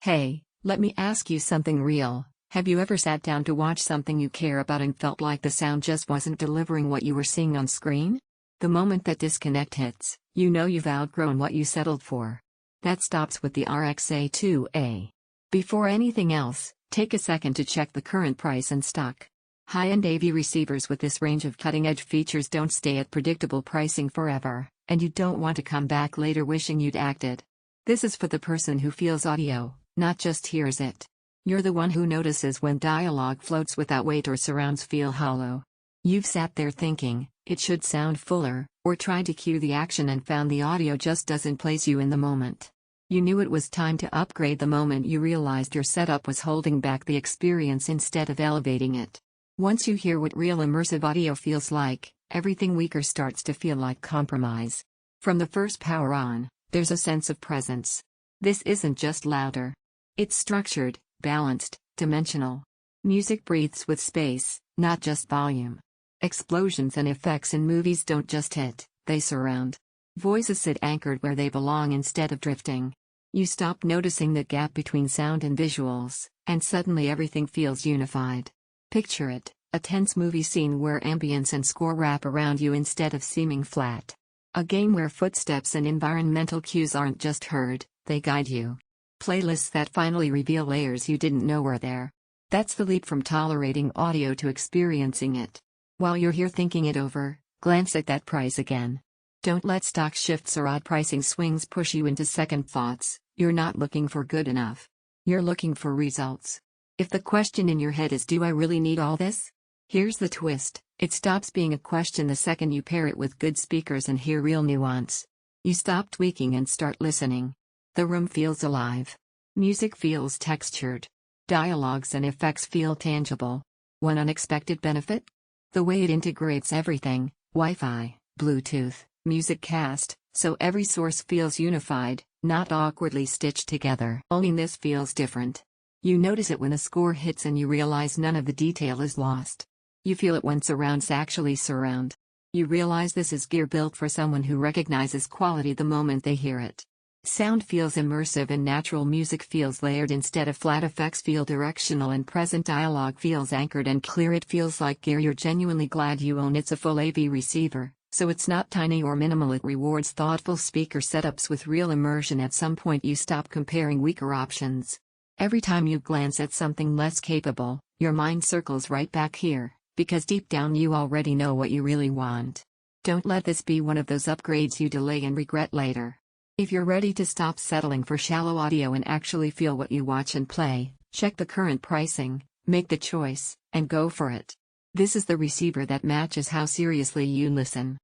Hey, let me ask you something real. Have you ever sat down to watch something you care about and felt like the sound just wasn't delivering what you were seeing on screen? The moment that disconnect hits, you know you've outgrown what you settled for. That stops with the RX-A2A. Before anything else, take a second to check the current price and stock. High-end AV receivers with this range of cutting-edge features don't stay at predictable pricing forever, and you don't want to come back later wishing you'd acted. This is for the person who feels audio, not just hears it. You're the one who notices when dialogue floats without weight or surrounds feel hollow. You've sat there thinking, it should sound fuller, or tried to cue the action and found the audio just doesn't place you in the moment. You knew it was time to upgrade the moment you realized your setup was holding back the experience instead of elevating it. Once you hear what real immersive audio feels like, everything weaker starts to feel like compromise. From the first power on, there's a sense of presence. This isn't just louder. It's structured, balanced, dimensional. Music breathes with space, not just volume. Explosions and effects in movies don't just hit, they surround. Voices sit anchored where they belong instead of drifting. You stop noticing the gap between sound and visuals, and suddenly everything feels unified. Picture it, a tense movie scene where ambience and score wrap around you instead of seeming flat. A game where footsteps and environmental cues aren't just heard, they guide you. Playlists that finally reveal layers you didn't know were there. That's the leap from tolerating audio to experiencing it. While you're here thinking it over, glance at that price again. Don't let stock shifts or odd pricing swings push you into second thoughts. You're not looking for good enough. You're looking for results. If the question in your head is, do I really need all this? Here's the twist. It stops being a question the second you pair it with good speakers and hear real nuance. You stop tweaking and start listening. The room feels alive. Music feels textured. Dialogues and effects feel tangible. One unexpected benefit? The way it integrates everything: Wi-Fi, Bluetooth, Music Cast, so every source feels unified, not awkwardly stitched together. Only this feels different. You notice it when a score hits and you realize none of the detail is lost. You feel it when surrounds actually surround. You realize this is gear built for someone who recognizes quality the moment they hear it. Sound feels immersive and natural, music feels layered instead of flat, effects feel directional and present, dialogue feels anchored and clear. It feels like gear you're genuinely glad you own. It's a full AV receiver, so it's not tiny or minimal. It rewards thoughtful speaker setups with real immersion. At some point you stop comparing weaker options. Every time you glance at something less capable, your mind circles right back here, because deep down you already know what you really want. Don't let this be one of those upgrades you delay and regret later. If you're ready to stop settling for shallow audio and actually feel what you watch and play, check the current pricing, make the choice, and go for it. This is the receiver that matches how seriously you listen.